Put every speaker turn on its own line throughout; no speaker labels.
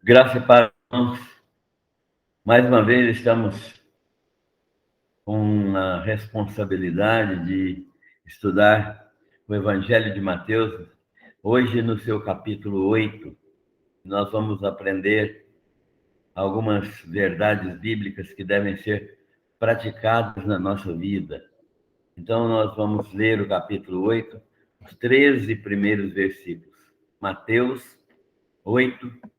Graça e paz, irmãos. Mais uma vez estamos com a responsabilidade de estudar o Evangelho de Mateus. Hoje, no seu capítulo 8, nós vamos aprender algumas verdades bíblicas que devem ser praticadas na nossa vida. Então, nós vamos ler o capítulo 8, os 13 primeiros versículos. Mateus 8,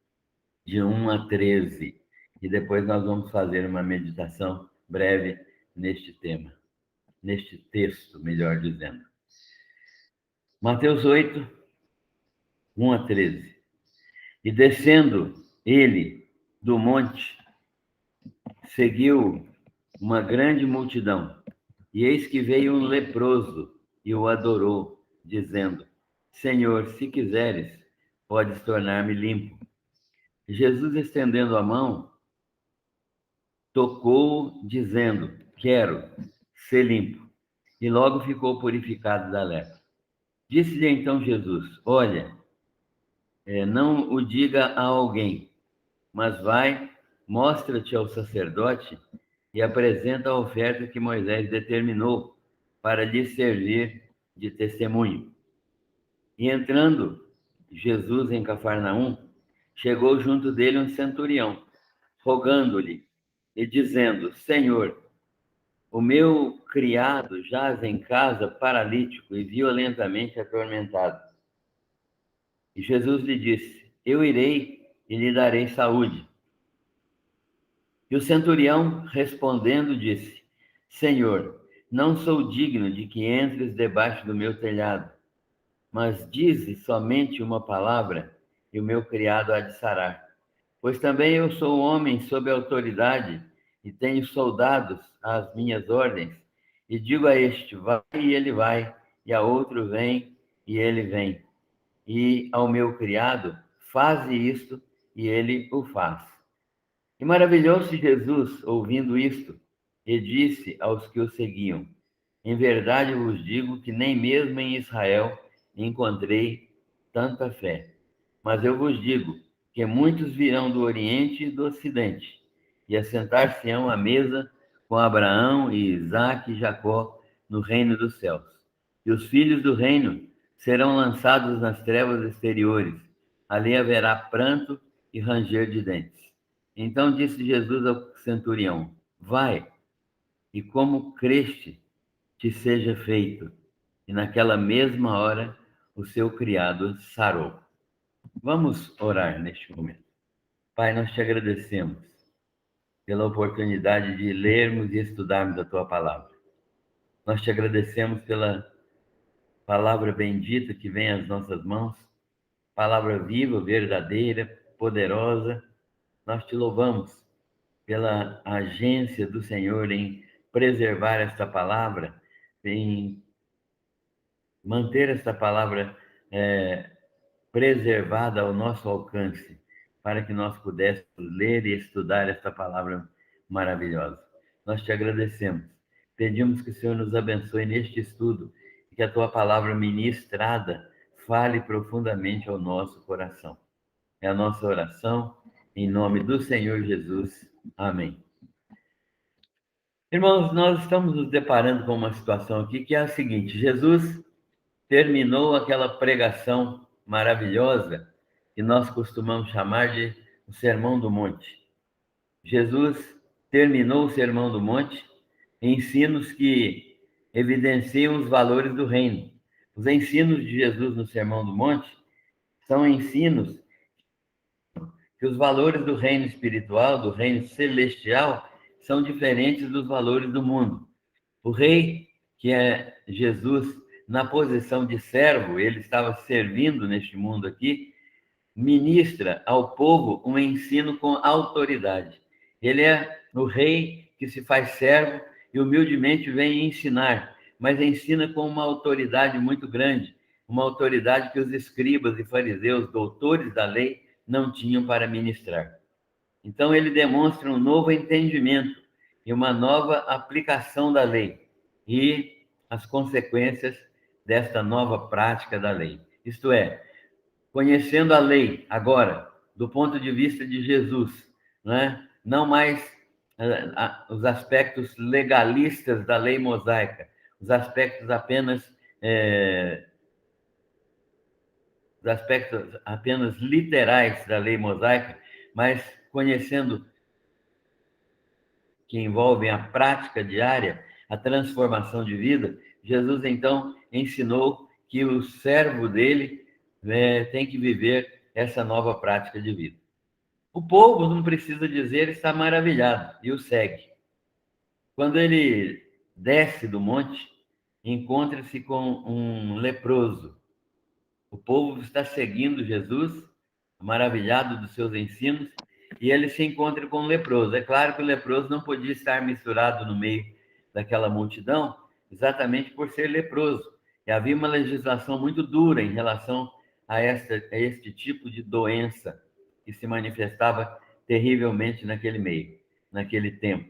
de 1 a 13. E depois nós vamos fazer uma meditação breve neste tema, neste texto, melhor dizendo. Mateus 8, 1 a 13. E descendo ele do monte, seguiu uma grande multidão. E eis que veio um leproso e o adorou, dizendo: Senhor, se quiseres, podes tornar-me limpo. Jesus, estendendo a mão, tocou, dizendo: Quero ser limpo. E logo ficou purificado da lepra. Disse-lhe então Jesus: Olha, não o diga a alguém, mas vai, mostra-te ao sacerdote e apresenta a oferta que Moisés determinou para lhe servir de testemunho. E entrando Jesus em Cafarnaum, chegou junto dele um centurião, rogando-lhe e dizendo: Senhor, o meu criado jaz em casa paralítico e violentamente atormentado. E Jesus lhe disse: Eu irei e lhe darei saúde. E o centurião, respondendo, disse: Senhor, não sou digno de que entres debaixo do meu telhado, mas dize somente uma palavra e o meu criado há de sarar. Pois também eu sou homem sob autoridade e tenho soldados às minhas ordens. E digo a este: vai, e ele vai, e a outro: vem, e ele vem. E ao meu criado: faze isto, e ele o faz. E maravilhou-se Jesus ouvindo isto, e disse aos que o seguiam: Em verdade vos digo que nem mesmo em Israel encontrei tanta fé. Mas eu vos digo que muitos virão do Oriente e do Ocidente, e assentar-se-ão à mesa com Abraão e Isaque e Jacó no reino dos céus. E os filhos do reino serão lançados nas trevas exteriores. Ali haverá pranto e ranger de dentes. Então disse Jesus ao centurião: Vai, e como creste, te seja feito. E naquela mesma hora o seu criado sarou. Vamos orar neste momento. Pai, nós te agradecemos pela oportunidade de lermos e estudarmos a tua palavra. Nós te agradecemos pela palavra bendita que vem às nossas mãos, palavra viva, verdadeira, poderosa. Nós te louvamos pela agência do Senhor em preservar esta palavra, em manter esta palavra preservada ao nosso alcance, para que nós pudéssemos ler e estudar esta palavra maravilhosa. Nós te agradecemos. Pedimos que o Senhor nos abençoe neste estudo e que a tua palavra ministrada fale profundamente ao nosso coração. É a nossa oração, em nome do Senhor Jesus. Amém. Irmãos, nós estamos nos deparando com uma situação aqui que é a seguinte: Jesus terminou aquela pregação maravilhosa que nós costumamos chamar de o Sermão do Monte. Jesus terminou o Sermão do Monte, ensinos que evidenciam os valores do reino. Os ensinos de Jesus no Sermão do Monte são ensinos que os valores do reino espiritual, do reino celestial, são diferentes dos valores do mundo. O rei, que é Jesus, na posição de servo, ele estava servindo neste mundo aqui, ministra ao povo um ensino com autoridade. Ele é o rei que se faz servo e humildemente vem ensinar, mas ensina com uma autoridade muito grande, uma autoridade que os escribas e fariseus, doutores da lei, não tinham para ministrar. Então ele demonstra um novo entendimento e uma nova aplicação da lei e as consequências desta nova prática da lei. Isto é, conhecendo a lei agora, do ponto de vista de Jesus, né? Não mais os aspectos legalistas da lei mosaica, os aspectos apenas literais da lei mosaica, mas conhecendo que envolvem a prática diária, a transformação de vida, Jesus então ensinou que o servo dele tem que viver essa nova prática de vida. O povo, não precisa dizer, está maravilhado e o segue. Quando ele desce do monte, encontra-se com um leproso. O povo está seguindo Jesus, maravilhado dos seus ensinos, e ele se encontra com um leproso. É claro que o leproso não podia estar misturado no meio daquela multidão, exatamente por ser leproso. E havia uma legislação muito dura em relação a este tipo de doença que se manifestava terrivelmente naquele meio, naquele tempo.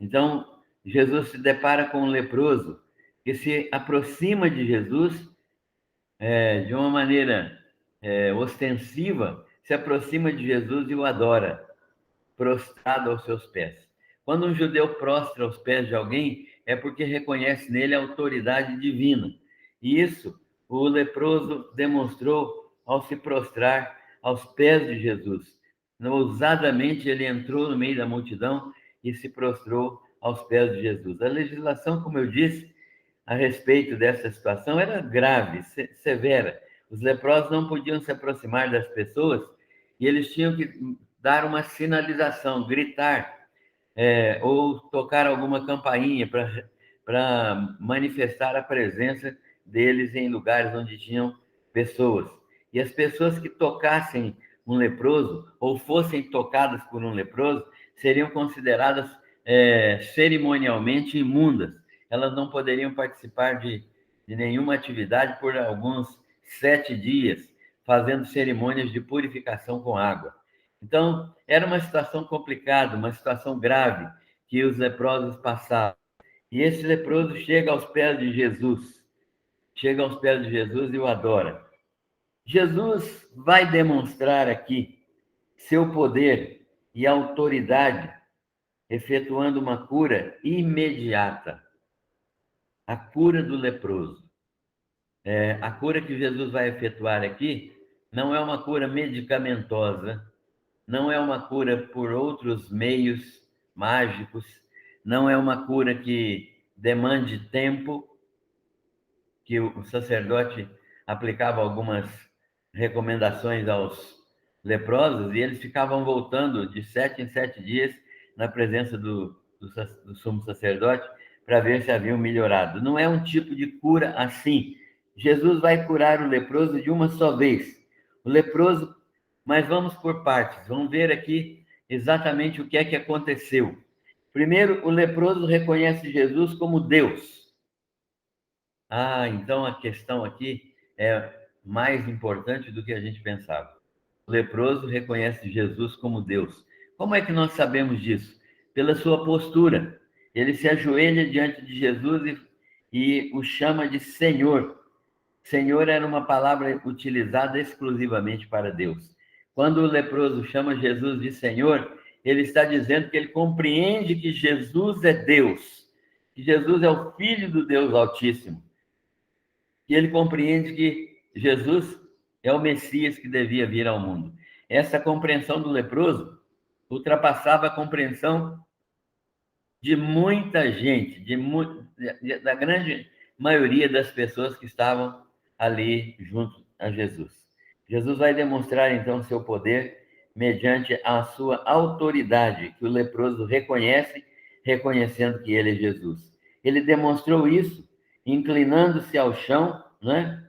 Então, Jesus se depara com um leproso que se aproxima de Jesus de uma maneira ostensiva, se aproxima de Jesus e o adora, prostrado aos seus pés. Quando um judeu prostra aos pés de alguém, é porque reconhece nele a autoridade divina. E isso o leproso demonstrou ao se prostrar aos pés de Jesus. Ousadamente ele entrou no meio da multidão e se prostrou aos pés de Jesus. A legislação, como eu disse, a respeito dessa situação era grave, severa. Os leprosos não podiam se aproximar das pessoas e eles tinham que dar uma sinalização, gritar, ou tocar alguma campainha para manifestar a presença deles em lugares onde tinham pessoas. E as pessoas que tocassem um leproso ou fossem tocadas por um leproso seriam consideradas cerimonialmente imundas. Elas não poderiam participar de nenhuma atividade por alguns 7 dias, fazendo cerimônias de purificação com água. Então, era uma situação complicada, uma situação grave que os leprosos passavam. E esse leproso chega aos pés de Jesus, e o adora. Jesus vai demonstrar aqui seu poder e autoridade, efetuando uma cura imediata. A cura do leproso. A cura que Jesus vai efetuar aqui não é uma cura medicamentosa, não é uma cura por outros meios mágicos, não é uma cura que demande tempo, que o sacerdote aplicava algumas recomendações aos leprosos e eles ficavam voltando de 7 em 7 dias na presença do sumo sacerdote para ver se haviam melhorado. Não é um tipo de cura assim. Jesus vai curar o leproso de uma só vez. O leproso, mas vamos por partes. Vamos ver aqui exatamente o que é que aconteceu. Primeiro, o leproso reconhece Jesus como Deus. Então a questão aqui é mais importante do que a gente pensava. O leproso reconhece Jesus como Deus. Como é que nós sabemos disso? Pela sua postura. Ele se ajoelha diante de Jesus e o chama de Senhor. Senhor era uma palavra utilizada exclusivamente para Deus. Quando o leproso chama Jesus de Senhor, ele está dizendo que ele compreende que Jesus é Deus, que Jesus é o Filho do Deus Altíssimo. E ele compreende que Jesus é o Messias que devia vir ao mundo. Essa compreensão do leproso ultrapassava a compreensão de muita gente, da grande maioria das pessoas que estavam ali junto a Jesus. Jesus vai demonstrar, então, seu poder mediante a sua autoridade, que o leproso reconhece, reconhecendo que ele é Jesus. Ele demonstrou isso inclinando-se ao chão, né?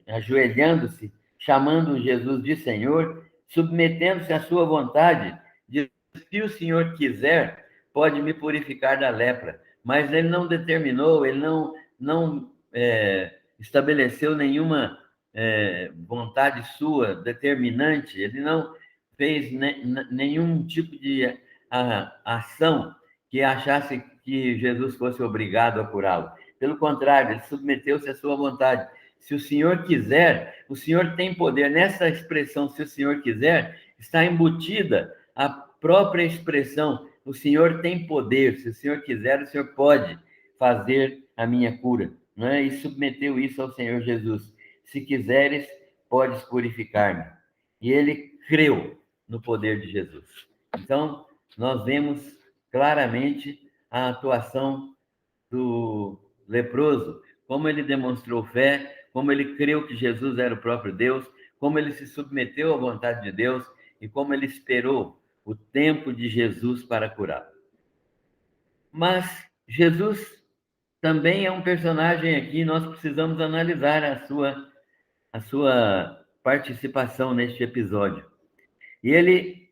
Ajoelhando-se, chamando Jesus de Senhor, submetendo-se à sua vontade, de se o Senhor quiser, pode me purificar da lepra. Mas ele não determinou, ele não estabeleceu nenhuma vontade sua determinante, ele não fez nenhum tipo de ação que achasse que Jesus fosse obrigado a curá-lo. Pelo contrário, ele submeteu-se à sua vontade. Se o Senhor quiser, o Senhor tem poder. Nessa expressão, se o Senhor quiser, está embutida a própria expressão: o Senhor tem poder, se o Senhor quiser, o Senhor pode fazer a minha cura, não é? E submeteu isso ao Senhor Jesus. Se quiseres, podes purificar-me. E ele creu no poder de Jesus. Então, nós vemos claramente a atuação do leproso, como ele demonstrou fé, como ele creu que Jesus era o próprio Deus, como ele se submeteu à vontade de Deus e como ele esperou o tempo de Jesus para curá-lo. Mas Jesus também é um personagem aqui, nós precisamos analisar a sua participação neste episódio. E ele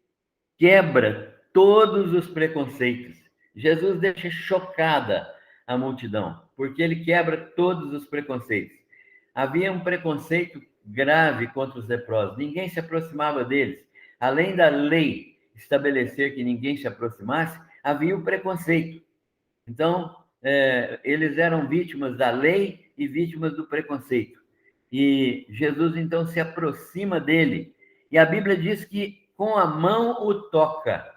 quebra todos os preconceitos. Jesus deixa chocada a multidão, porque ele quebra todos os preconceitos. Havia um preconceito grave contra os leprosos, ninguém se aproximava deles. Além da lei estabelecer que ninguém se aproximasse, havia o preconceito. Então, eles eram vítimas da lei e vítimas do preconceito. E Jesus, então, se aproxima dele. E a Bíblia diz que com a mão o toca.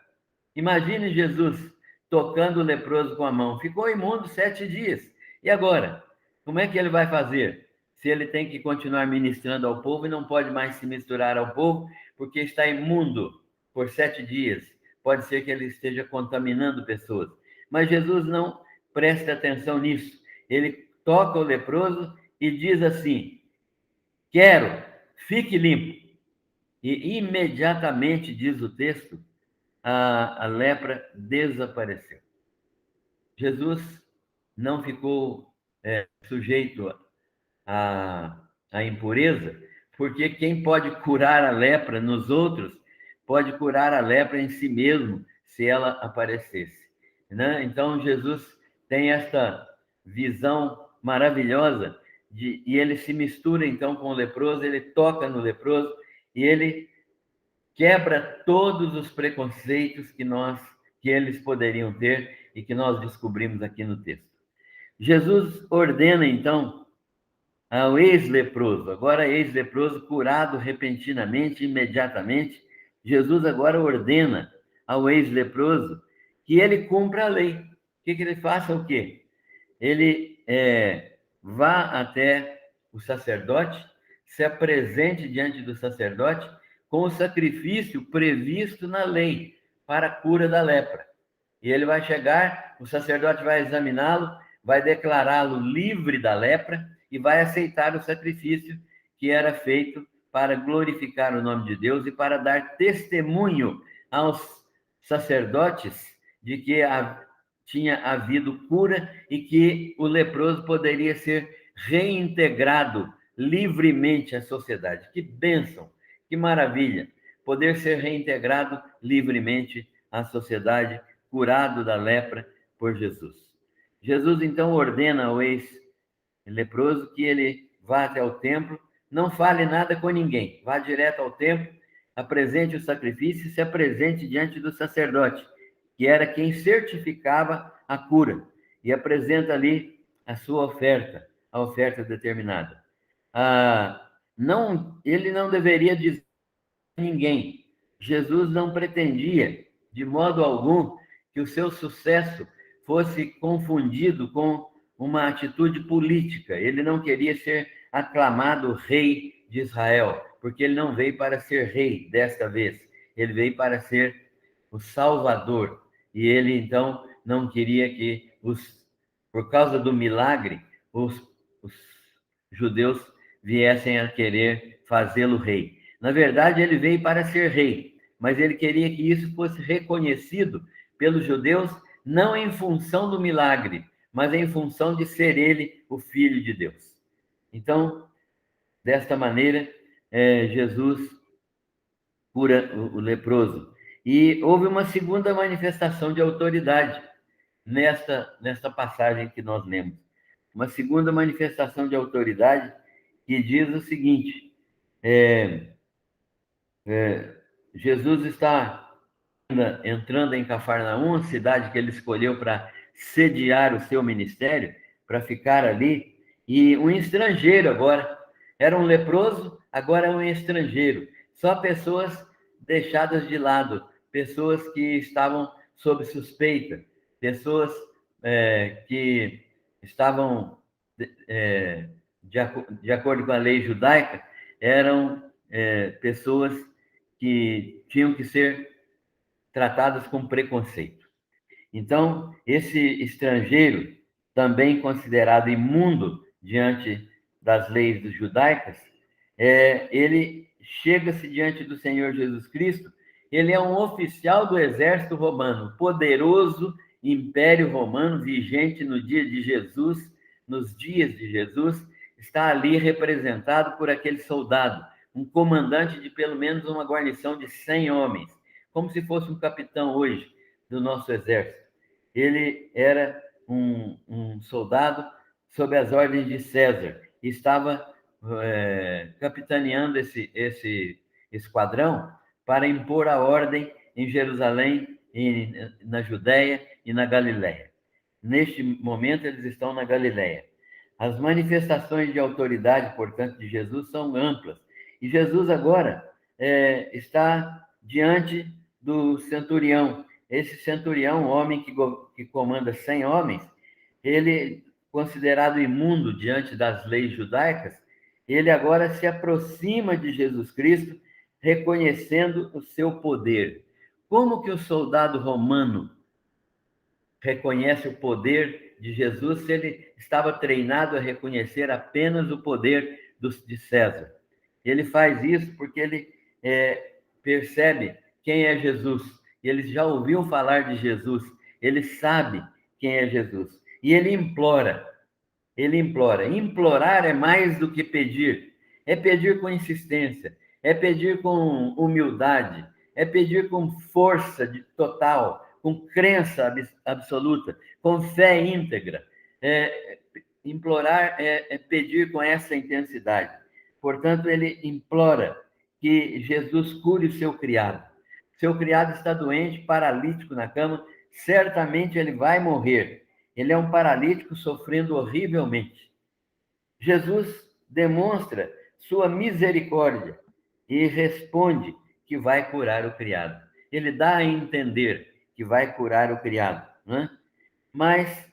Imagine Jesus tocando o leproso com a mão. Ficou imundo 7 dias. E agora? Como é que ele vai fazer? Se ele tem que continuar ministrando ao povo e não pode mais se misturar ao povo, porque está imundo por 7 dias. Pode ser que ele esteja contaminando pessoas. Mas Jesus não presta atenção nisso. Ele toca o leproso e diz assim: quero, fique limpo. E imediatamente, diz o texto, a lepra desapareceu. Jesus não ficou sujeito à impureza, porque quem pode curar a lepra nos outros, pode curar a lepra em si mesmo, se ela aparecesse, né? Então, Jesus tem esta visão maravilhosa, e ele se mistura, então, com o leproso, ele toca no leproso, e ele quebra todos os preconceitos que eles poderiam ter e que nós descobrimos aqui no texto. Jesus ordena, então, ao ex-leproso, agora ex-leproso, curado repentinamente, imediatamente, Jesus agora ordena ao ex-leproso que ele cumpra a lei. Que ele faça o quê? Ele vá até o sacerdote, se apresente diante do sacerdote com o sacrifício previsto na lei para a cura da lepra. E ele vai chegar, o sacerdote vai examiná-lo, vai declará-lo livre da lepra e vai aceitar o sacrifício que era feito para glorificar o nome de Deus e para dar testemunho aos sacerdotes de que tinha havido cura e que o leproso poderia ser reintegrado livremente à sociedade. Que bênção, que maravilha, poder ser reintegrado livremente à sociedade, curado da lepra por Jesus. Jesus, então, ordena ao ex-leproso que ele vá até o templo, não fale nada com ninguém, vá direto ao templo, apresente o sacrifício e se apresente diante do sacerdote, que era quem certificava a cura, e apresenta ali a sua oferta, a oferta determinada. Ele não deveria dizer a ninguém. Jesus não pretendia, de modo algum, que o seu sucesso fosse confundido com uma atitude política. Ele não queria ser aclamado rei de Israel, porque ele não veio para ser rei desta vez. Ele veio para ser o Salvador. E ele, então, não queria que, por causa do milagre, os judeus viessem a querer fazê-lo rei. Na verdade, ele veio para ser rei, mas ele queria que isso fosse reconhecido pelos judeus, não em função do milagre, mas em função de ser ele o Filho de Deus. Então, desta maneira, Jesus cura o leproso. E houve uma segunda manifestação de autoridade nesta passagem que nós lemos. Uma segunda manifestação de autoridade que diz o seguinte: Jesus está entrando em Cafarnaum, cidade que ele escolheu para sediar o seu ministério, para ficar ali, e um estrangeiro agora, era um leproso, agora é um estrangeiro. Só pessoas deixadas de lado, pessoas que estavam sob suspeita, pessoas que estavam, de acordo com a lei judaica, eram pessoas que tinham que ser tratadas com preconceito. Então, esse estrangeiro, também considerado imundo diante das leis judaicas, ele chega-se diante do Senhor Jesus Cristo. Ele é um oficial do exército romano, poderoso império romano vigente no dia de Jesus, nos dias de Jesus, está ali representado por aquele soldado, um comandante de pelo menos uma guarnição de 100 homens, como se fosse um capitão hoje do nosso exército. Ele era um soldado sob as ordens de César, e estava capitaneando esse esquadrão para impor a ordem em Jerusalém, na Judéia e na Galiléia. Neste momento, eles estão na Galiléia. As manifestações de autoridade, portanto, de Jesus são amplas. E Jesus agora está diante do centurião. Esse centurião, um homem que comanda 100 homens, ele, considerado imundo diante das leis judaicas, ele agora se aproxima de Jesus Cristo, reconhecendo o seu poder. Como que o soldado romano reconhece o poder de Jesus se ele estava treinado a reconhecer apenas o poder de César? Ele faz isso porque ele percebe quem é Jesus. Ele já ouviu falar de Jesus, ele sabe quem é Jesus. E ele implora. Implorar é mais do que pedir. É pedir com insistência, é pedir com humildade, é pedir com força total, com crença absoluta, com fé íntegra. Implorar é pedir com essa intensidade. Portanto, ele implora que Jesus cure o seu criado. Seu criado está doente, paralítico na cama, certamente ele vai morrer. Ele é um paralítico sofrendo horrivelmente. Jesus demonstra sua misericórdia e responde que vai curar o criado. Ele dá a entender que vai curar o criado, né? Mas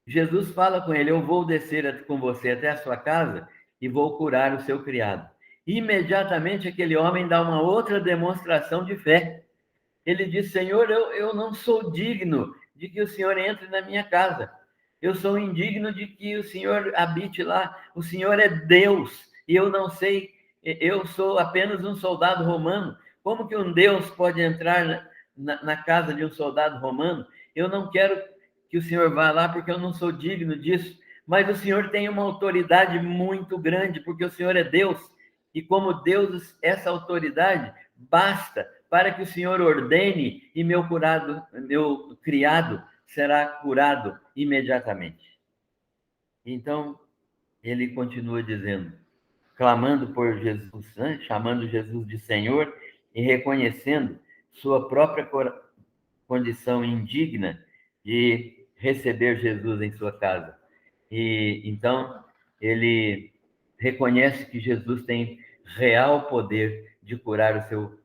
Jesus fala com ele: eu vou descer com você até a sua casa e vou curar o seu criado. Imediatamente aquele homem dá uma outra demonstração de fé. Ele diz: Senhor, eu não sou digno de que o Senhor entre na minha casa. Eu sou indigno de que o Senhor habite lá. O Senhor é Deus e eu não sei, eu sou apenas um soldado romano. Como que um Deus pode entrar na casa de um soldado romano? Eu não quero que o Senhor vá lá porque eu não sou digno disso. Mas o Senhor tem uma autoridade muito grande, porque o Senhor é Deus. E como Deus, essa autoridade basta para que o Senhor ordene e meu criado será curado imediatamente. Então, ele continua dizendo, clamando por Jesus, né? Chamando Jesus de Senhor e reconhecendo sua própria condição indigna de receber Jesus em sua casa. E então ele reconhece que Jesus tem real poder de curar o seu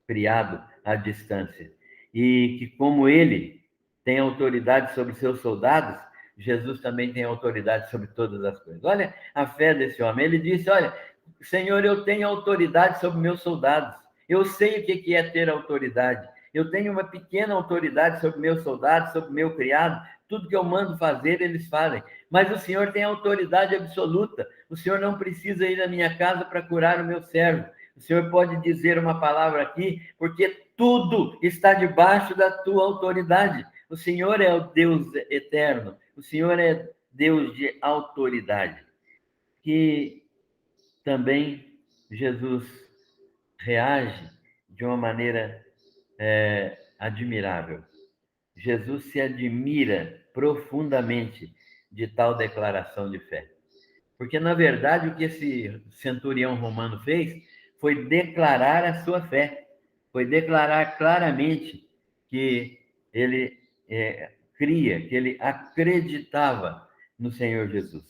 criado à distância. E que, como ele tem autoridade sobre seus soldados, Jesus também tem autoridade sobre todas as coisas. Olha a fé desse homem. Ele disse: olha, Senhor, eu tenho autoridade sobre meus soldados. Eu sei o que é ter autoridade. Eu tenho uma pequena autoridade sobre meus soldados, sobre meu criado. Tudo que eu mando fazer, eles fazem. Mas o Senhor tem autoridade absoluta. O Senhor não precisa ir à minha casa para curar o meu servo. O Senhor pode dizer uma palavra aqui, porque tudo está debaixo da tua autoridade. O Senhor é o Deus eterno. O Senhor é Deus de autoridade. Que também Jesus reage de uma maneira admirável. Jesus se admira profundamente de tal declaração de fé. Porque, na verdade, o que esse centurião romano fez foi declarar a sua fé, foi declarar claramente que ele cria, que ele acreditava no Senhor Jesus.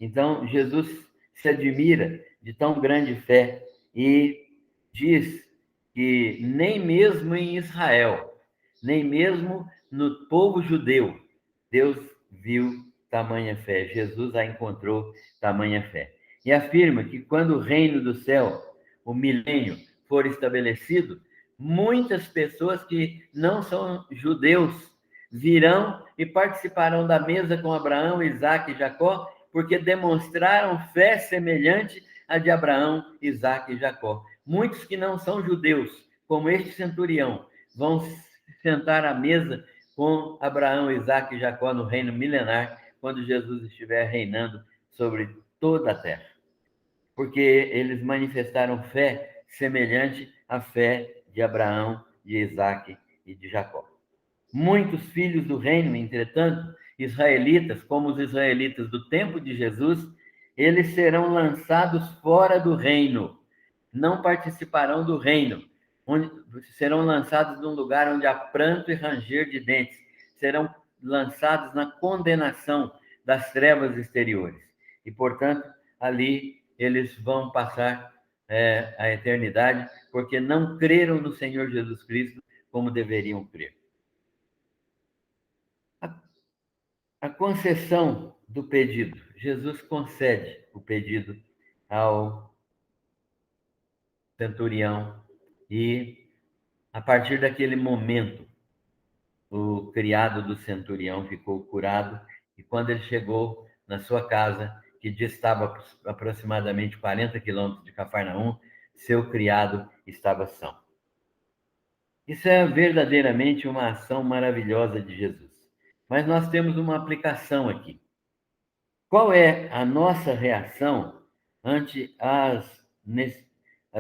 Então, Jesus se admira de tão grande fé e diz que nem mesmo em Israel, nem mesmo no povo judeu, Deus viu tamanha fé. Jesus a encontrou tamanha fé. E afirma que quando o reino do céu, o milênio, for estabelecido, muitas pessoas que não são judeus virão e participarão da mesa com Abraão, Isaque e Jacó, porque demonstraram fé semelhante à de Abraão, Isaque e Jacó. Muitos que não são judeus, como este centurião, vão se sentar à mesa com Abraão, Isaque e Jacó no reino milenar, quando Jesus estiver reinando sobre toda a terra. Porque eles manifestaram fé semelhante à fé de Abraão, de Isaque e de Jacó. Muitos filhos do reino, entretanto, israelitas, como os israelitas do tempo de Jesus, eles serão lançados fora do reino, não participarão do reino, onde serão lançados num lugar onde há pranto e ranger de dentes, serão lançados na condenação das trevas exteriores. E, portanto, ali eles vão passar a eternidade, porque não creram no Senhor Jesus Cristo como deveriam crer. A concessão do pedido. Jesus concede o pedido ao centurião e, a partir daquele momento, o criado do centurião ficou curado e, quando ele chegou na sua casa, que distava aproximadamente 40 quilômetros de Cafarnaum, seu criado estava são. Isso é verdadeiramente uma ação maravilhosa de Jesus. Mas nós temos uma aplicação aqui. Qual é a nossa reação ante as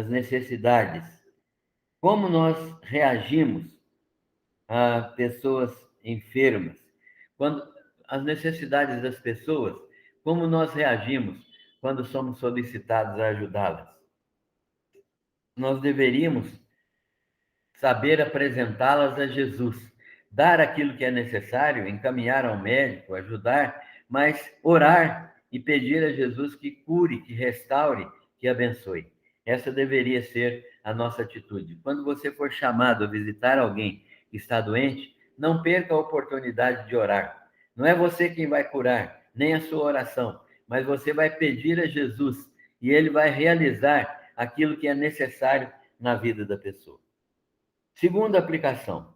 necessidades? Como nós reagimos a pessoas enfermas? Quando as necessidades das pessoas, como nós reagimos quando somos solicitados a ajudá-las? Nós deveríamos saber apresentá-las a Jesus, dar aquilo que é necessário, encaminhar ao médico, ajudar, mas orar e pedir a Jesus que cure, que restaure, que abençoe. Essa deveria ser a nossa atitude. Quando você for chamado a visitar alguém que está doente, não perca a oportunidade de orar. Não é você quem vai curar, nem a sua oração, mas você vai pedir a Jesus e ele vai realizar aquilo que é necessário na vida da pessoa. Segunda aplicação.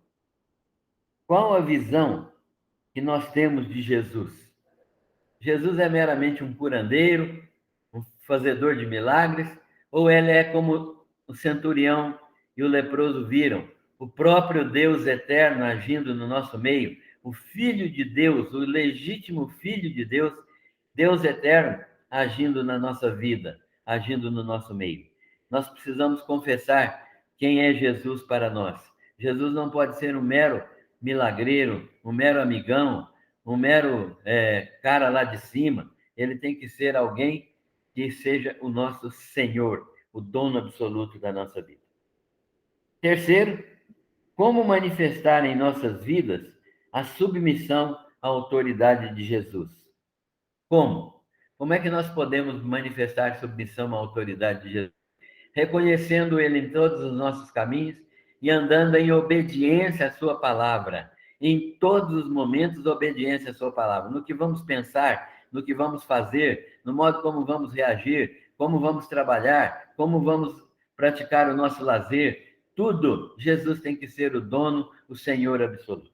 Qual a visão que nós temos de Jesus? Jesus é meramente um curandeiro, um fazedor de milagres, ou ele é como o centurião e o leproso viram, o próprio Deus eterno agindo no nosso meio, o Filho de Deus, o legítimo Filho de Deus, Deus eterno agindo na nossa vida, agindo no nosso meio. Nós precisamos confessar quem é Jesus para nós. Jesus não pode ser um mero milagreiro, um mero amigão, um mero cara lá de cima. Ele tem que ser alguém que seja o nosso Senhor, o dono absoluto da nossa vida. Terceiro, como manifestar em nossas vidas a submissão à autoridade de Jesus? Como? Como é que nós podemos manifestar submissão à autoridade de Jesus? Reconhecendo Ele em todos os nossos caminhos e andando em obediência à sua palavra. Em todos os momentos, obediência à sua palavra. No que vamos pensar, no que vamos fazer, no modo como vamos reagir, como vamos trabalhar, como vamos praticar o nosso lazer. Tudo, Jesus tem que ser o dono, o Senhor absoluto.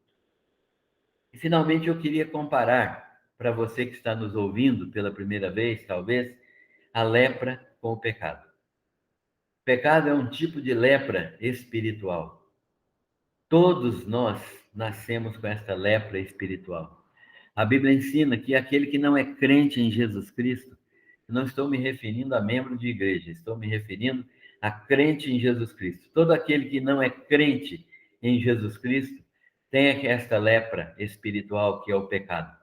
E, finalmente, eu queria comparar, para você que está nos ouvindo pela primeira vez, talvez, a lepra com o pecado. O pecado é um tipo de lepra espiritual. Todos nós nascemos com esta lepra espiritual. A Bíblia ensina que aquele que não é crente em Jesus Cristo, não estou me referindo a membro de igreja, estou me referindo a crente em Jesus Cristo. Todo aquele que não é crente em Jesus Cristo tem esta lepra espiritual que é o pecado.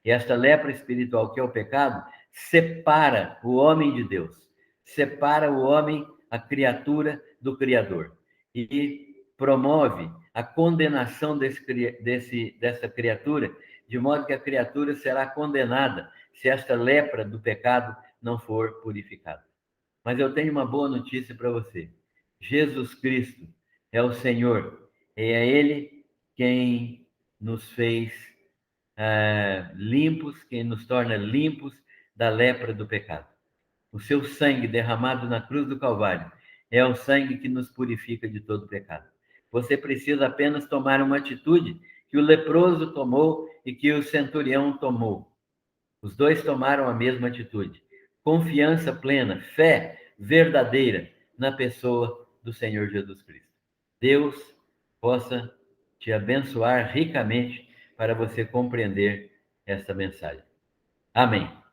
E esta lepra espiritual que é o pecado separa o homem de Deus, separa o homem, a criatura, do Criador, e promove a condenação dessa criatura, de modo que a criatura será condenada se esta lepra do pecado não for purificada. Mas eu tenho uma boa notícia para você. Jesus Cristo é o Senhor. E é Ele quem nos fez limpos, quem nos torna limpos da lepra do pecado. O seu sangue derramado na cruz do Calvário é o sangue que nos purifica de todo pecado. Você precisa apenas tomar uma atitude que o leproso tomou e que o centurião tomou. Os dois tomaram a mesma atitude. Confiança plena, fé verdadeira na pessoa do Senhor Jesus Cristo. Deus possa te abençoar ricamente para você compreender esta mensagem. Amém.